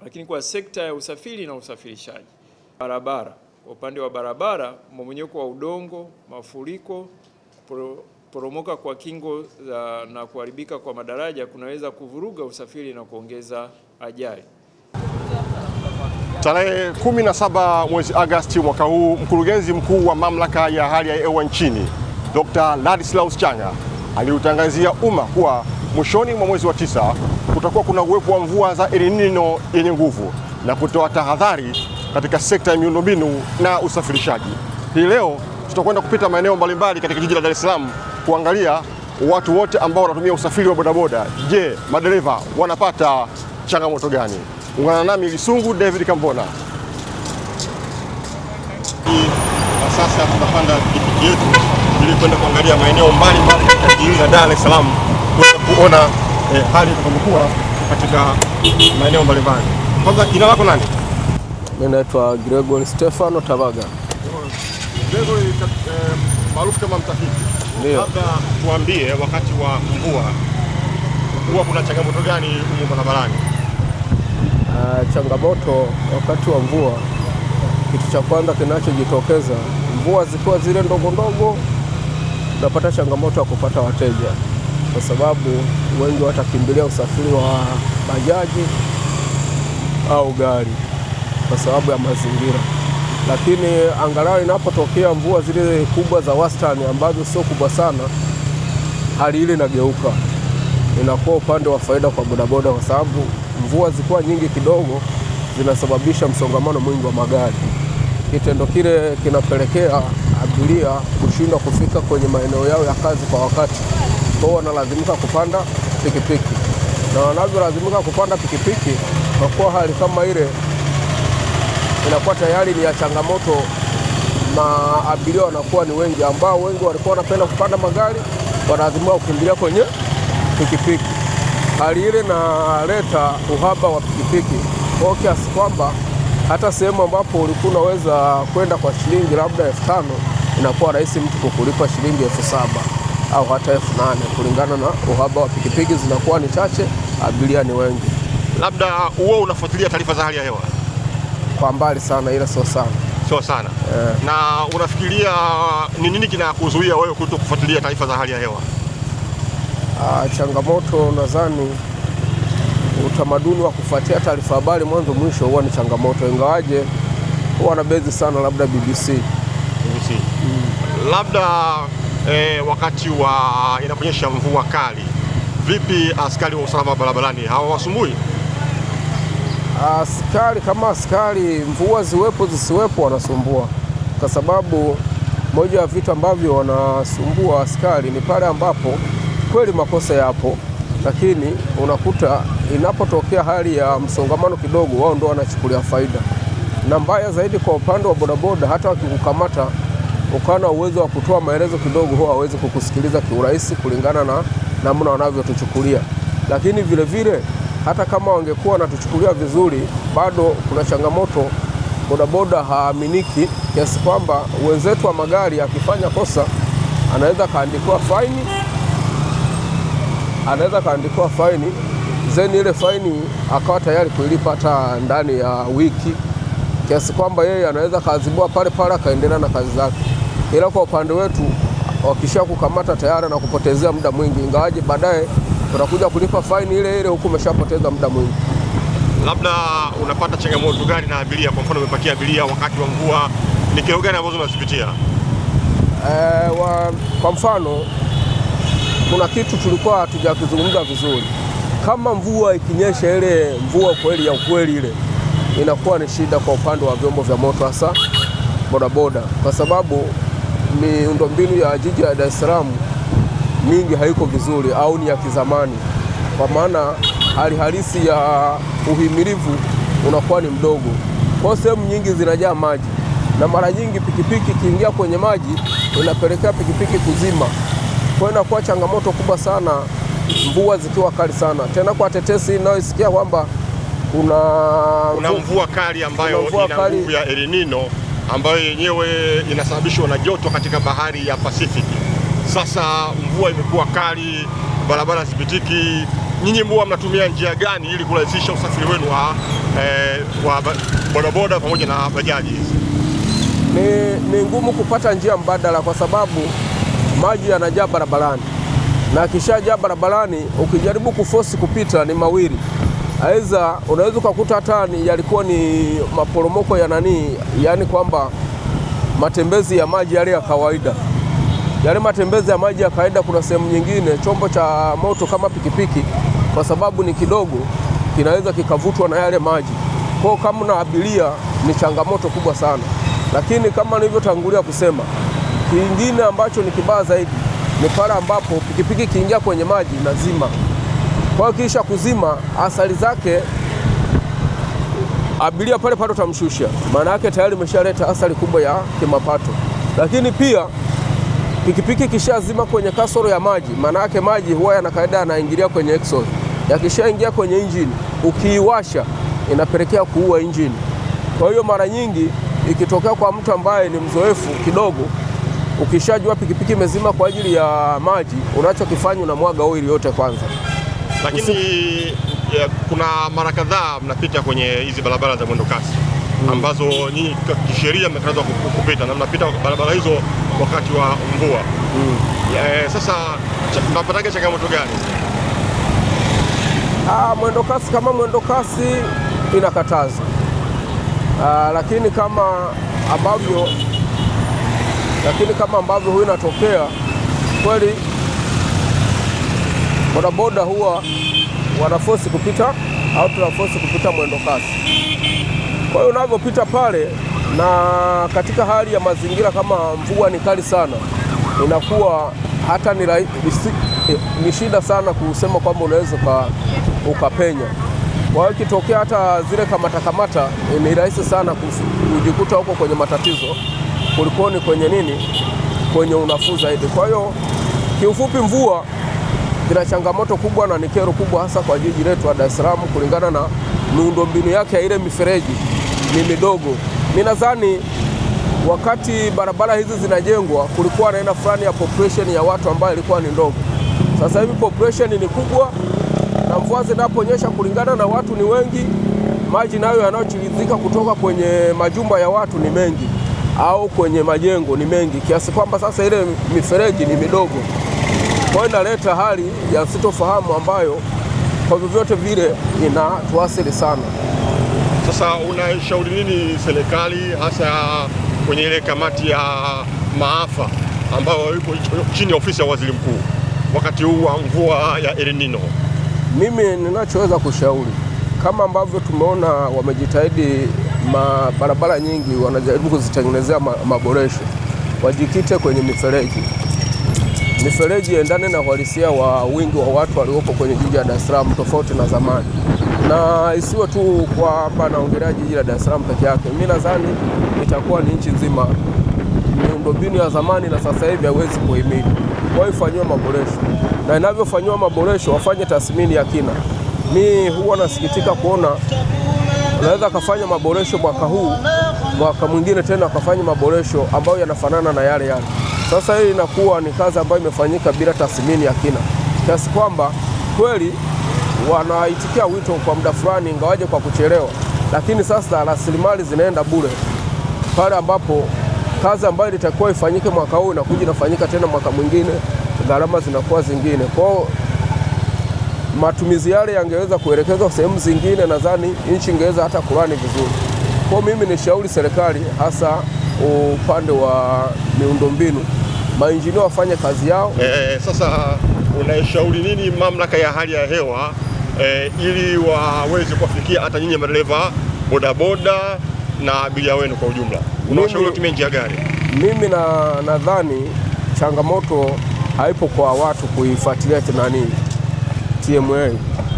Lakini kwa sekta ya usafiri na usafirishaji, barabara, kwa upande wa barabara, mmomonyoko wa udongo, mafuriko, poromoka kwa kingo na kuharibika kwa madaraja kunaweza kuvuruga usafiri na kuongeza ajali. Tarehe 17 mwezi Agosti mwaka huu, mkurugenzi mkuu wa mamlaka ya hali ya hewa nchini Dr. Ladislaus Changa aliutangazia umma kuwa mwishoni mwa mwezi wa 9 kutakuwa kuna uwepo wa mvua za El Nino yenye nguvu na kutoa tahadhari katika sekta ya miundombinu na usafirishaji. Hii leo tutakwenda kupita maeneo mbalimbali katika jiji la Dar es Salaam kuangalia watu wote ambao wanatumia usafiri wa bodaboda. Je, madereva wanapata changamoto gani? Ungana nami Lisungu David Kambona. Na sasa tunapanda pikipiki yetu ili kwenda kuangalia maeneo mbalimbali katika jiji la Dar es Salaam kuweza kuona hali itakavyokuwa katika maeneo mbalimbali. Kwanza, jina lako nani? Mimi naitwa Gregory Stefano Tabaga. Gregory, maarufu kama mtafiti. Ndio. Labda tuambie, wakati wa mvua huwa kuna changamoto gani huko barabarani? Changamoto wakati wa mvua, kitu cha kwanza kinachojitokeza, mvua zikiwa zile ndogo ndogo, tunapata changamoto ya kupata wateja, kwa sababu wengi watakimbilia usafiri wa bajaji au gari kwa sababu ya mazingira. Lakini angalau inapotokea mvua zile kubwa za wastani ambazo sio kubwa sana, hali ile inageuka, inakuwa upande wa faida kwa bodaboda, kwa sababu mvua zikiwa nyingi kidogo zinasababisha msongamano mwingi wa magari. Kitendo kile kinapelekea abiria kushindwa kufika kwenye maeneo yao ya kazi kwa wakati, kwa hiyo wanalazimika kupanda pikipiki, na wanavyolazimika kupanda pikipiki, kwa kuwa hali kama ile inakuwa tayari ni ya changamoto, na abiria wanakuwa ni wengi, ambao wengi walikuwa wanapenda kupanda magari wanalazimika kukimbilia kwenye pikipiki. Hali ile inaleta uhaba wa pikipiki kwa kiasi kwamba hata sehemu ambapo ulikuwa unaweza kwenda kwa shilingi labda 5,000 inakuwa rahisi mtu kukulipa shilingi 7,000 au hata 8,000 kulingana na uhaba wa pikipiki, zinakuwa ni chache, abiria ni wengi. Labda wewe unafuatilia taarifa za hali ya hewa? Kwa mbali sana, ila sio sana. Sio sana. Na unafikiria ni nini kinakuzuia wewe kutokufuatilia taarifa za hali ya hewa? Changamoto, nadhani utamaduni wa kufuatia taarifa habari mwanzo mwisho huwa ni changamoto, ingawaje huwa na bezi sana labda BBC. Labda wakati wa inaponyesha mvua kali, vipi askari wa usalama barabarani hawasumbui? Askari, mvua ziwepo zisiwepo, wanasumbua, kwa sababu moja ya vitu ambavyo wanasumbua askari ni pale ambapo kweli makosa yapo, lakini unakuta inapotokea hali ya msongamano kidogo, wao ndio wanachukulia faida. Na mbaya zaidi kwa upande wa bodaboda, hata wakikukamata ukana uwezo wa kutoa maelezo kidogo, huwa hawezi kukusikiliza kiurahisi kulingana na namna wanavyotuchukulia. Lakini vile vile hata kama wangekuwa wanatuchukulia vizuri, bado kuna changamoto, bodaboda haaminiki, kiasi kwamba wenzetu wa magari akifanya kosa anaweza kaandikwa faini, zeni ile faini akawa tayari kuilipa hata ndani ya wiki, kiasi kwamba yeye anaweza kaadhibiwa pale pale akaendelea na kazi zake. Ila kwa upande wetu, wakisha kukamata tayari na kupotezea muda mwingi, ingawaje baadaye unakuja kulipa faini ile ile huku umeshapoteza muda mwingi. Labda unapata changamoto gani na abiria? Kwa mfano umepakia abiria wakati wa mvua, ni kero gani ambazo unazipitia? Kwa mfano kuna kitu tulikuwa hatujakizungumza vizuri. Kama mvua ikinyesha, ile mvua kweli ya ukweli, ile inakuwa ni shida kwa upande wa vyombo vya moto, hasa bodaboda, kwa sababu miundombinu ya jiji la Dar es Salaam mingi haiko vizuri au ni ya kizamani, kwa maana hali halisi ya uhimilivu unakuwa ni mdogo. Kwa sehemu nyingi zinajaa maji, na mara nyingi pikipiki kiingia kwenye maji inapelekea pikipiki kuzima. Kwa inakuwa changamoto kubwa sana mvua zikiwa kali sana. Tena kwa tetesi inayoisikia kwamba kuna mvua kali ambayo ina nguvu ya El Nino ambayo yenyewe inasababishwa na joto katika bahari ya Pacific. Sasa mvua imekuwa kali, barabara zipitiki. Nyinyi mvua mnatumia njia gani ili kurahisisha usafiri wenu wa bodaboda pamoja na bajaji hizi? Ni ngumu kupata njia mbadala kwa sababu maji yanajaa barabarani, na akishajaa barabarani ukijaribu kuforce kupita ni mawili. Aidha unaweza ukakuta hata yalikuwa ni maporomoko ya yani kwamba matembezi ya maji yale ya kawaida. Yale matembezi ya maji ya kawaida, kuna sehemu nyingine chombo cha moto kama pikipiki kwa sababu ni kidogo kinaweza kikavutwa na yale maji. Kwa kama na abiria ni changamoto kubwa sana. Lakini kama nilivyotangulia kusema, kingine ambacho ni kibaya zaidi ni pale ambapo pikipiki kiingia kwenye maji nazima. Kwa hiyo kisha kuzima, athari zake abiria pale pato tamshusha, maana yake tayari imeshaleta athari kubwa ya kimapato. Lakini pia pikipiki kishazima kwenye kasoro ya maji, maana yake maji huwa yana kawaida yanaingilia kwenye exhaust. Yakishaingia kwenye injini, ukiiwasha inapelekea kuua injini. Kwa hiyo mara nyingi ikitokea kwa mtu ambaye ni mzoefu kidogo, ukishajua pikipiki imezima kwa ajili ya maji, unachokifanya unamwaga oili yote kwanza. Lakini kuna mara kadhaa mnapita kwenye hizi barabara za mwendo kasi ambazo nyinyi kisheria mmekatazwa kupita, na mnapita barabara hizo wakati wa mvua. Sasa mnapataje changamoto gani? Mwendo kasi kama mwendo kasi inakataza, lakini kama ambavyo huwa inatokea kweli, bodaboda huwa wanaforce kupita au tunaforce kupita mwendo kasi. Kwa hiyo unavyopita pale, na katika hali ya mazingira kama mvua ni kali sana, inakuwa hata ni shida sana kusema kwamba unaweza ukapenya. Kwa hiyo kitokea hata zile kamata ni rahisi sana kujikuta huko kwenye matatizo kulikoni kwenye unafuu zaidi. Kwa hiyo kiufupi, mvua ina changamoto kubwa na ni kero kubwa, hasa kwa jiji letu la Dar es Salaam kulingana na miundombinu yake ya ile mifereji ni midogo. Mimi nadhani wakati barabara hizi zinajengwa kulikuwa na aina fulani ya population ya watu ambayo ilikuwa ni ndogo. Sasa hivi population ni kubwa, na mvua zinaponyesha kulingana na watu ni wengi, maji nayo yanayochirizika kutoka kwenye majumba ya watu ni mengi au kwenye majengo ni mengi, kiasi kwamba sasa ile mifereji ni midogo. Kwa hiyo inaleta hali ya sitofahamu ambayo kwa vyovyote vile inatuathiri sana. Sasa unashauri nini serikali, hasa kwenye ile kamati ya maafa ambayo ipo chini ya ofisi ya waziri mkuu wakati huu wa mvua ya El Nino? Mimi ninachoweza kushauri, kama ambavyo tumeona wamejitahidi, barabara nyingi wanajaribu kuzitengenezea maboresho, wajikite kwenye mifereji endane na uhalisia wa wingi wa watu waliopo kwenye jiji la Dar es Salaam tofauti na zamani, na isiwe tu kwamba naongelea jiji la Dar es Salaam peke yake. Mimi nadhani itakuwa ni nchi nzima. Miundombinu ya zamani na sasa hivi haiwezi kuhimili. Kwa hiyo ifanywe maboresho, na inavyofanywa maboresho wafanye tathmini ya kina. Mimi huwa nasikitika kuona unaweza kufanya maboresho mwaka huu, mwaka mwingine tena akafanya maboresho ambayo yanafanana na yale. Sasa hii inakuwa ni kazi ambayo imefanyika bila tathmini ya kina, kiasi kwamba kweli wanaitikia wito kwa muda fulani, ingawaje kwa kuchelewa, lakini sasa rasilimali zinaenda bure pale ambapo kazi ambayo ilitakiwa ifanyike mwaka huu inakuja inafanyika tena mwaka mwingine, gharama zinakuwa zingine. Kwa matumizi yale yangeweza kuelekezwa sehemu zingine, nadhani nchi ingeweza hata kulani vizuri. Kwa mimi nishauri serikali, hasa upande wa miundombinu, mainjinia wafanye kazi yao. Sasa unaishauri nini mamlaka ya hali ya hewa ili waweze kuwafikia hata nyinyi madereva bodaboda na abiria wenu kwa ujumla? Unawashauri watumie njia gani? Mimi nadhani changamoto haipo kwa watu kuifuatilia TMA.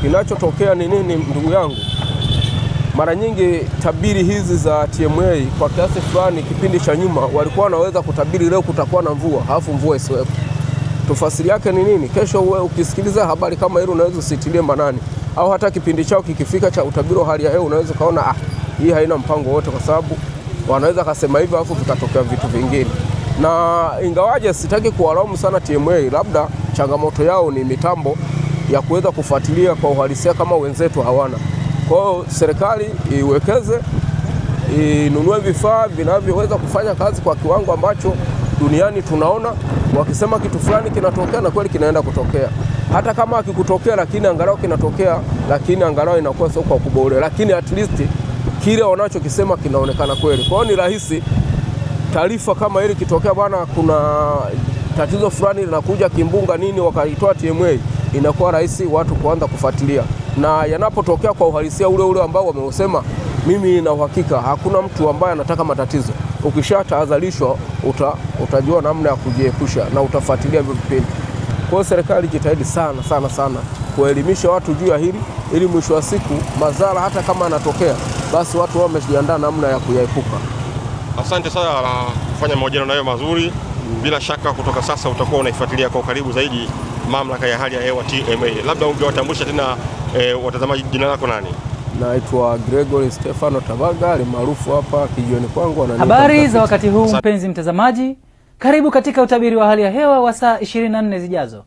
Kinachotokea ni nini, ndugu yangu? Mara nyingi tabiri hizi za TMA kwa kiasi fulani kipindi cha nyuma walikuwa wanaweza kutabiri leo kutakuwa na mvua, halafu mvua isiwepo. Tofasiri yake ni nini? Kesho wewe ukisikiliza habari kama hilo unaweza usitilie manani, au hata kipindi chao kikifika cha utabiri wa hali ya hewa unaweza kaona hii haina mpango wote, kwa sababu wanaweza kasema hivyo alafu vikatokea vitu vingine. Na ingawaje sitaki kuwalaumu sana TMA, labda changamoto yao ni mitambo ya kuweza kufuatilia kwa uhalisia kama wenzetu hawana. Kwa hiyo serikali iwekeze, inunue vifaa vinavyoweza kufanya kazi kwa kiwango ambacho duniani tunaona wakisema kitu fulani kinatokea na kweli kinaenda kutokea. Hata kama akikutokea lakini angalau kinatokea, lakini angalau inakuwa sio kwa kubore, lakini at least kile wanachokisema kinaonekana kweli. Kwa hiyo ni rahisi taarifa kama hili kitokea, bwana kuna tatizo fulani linakuja kimbunga nini, wakaitoa TMA, inakuwa rahisi watu kuanza kufuatilia, na yanapotokea kwa uhalisia ule ule ambao wameusema, mimi na uhakika hakuna mtu ambaye anataka matatizo. Ukishatahadharishwa utajua namna ya kujiepusha na utafuatilia vipindi. Kwa hiyo serikali jitahidi sana sana sana kuelimisha watu juu ya hili, ili mwisho wa siku madhara hata kama yanatokea, basi watu wao wamejiandaa namna ya kuyaepuka. Asante sana na kufanya mahojiano nayo mazuri. Bila shaka kutoka sasa utakuwa unaifuatilia kwa karibu zaidi mamlaka ya hali ya hewa TMA. Labda ungewatambulisha tena watazamaji, jina lako nani? Naitwa Gregory Stefano Tabaga, maarufu hapa kijiweni kwangu. Habari za wakati huu mpenzi mtazamaji, karibu katika utabiri wa hali ya hewa wa saa 24 zijazo.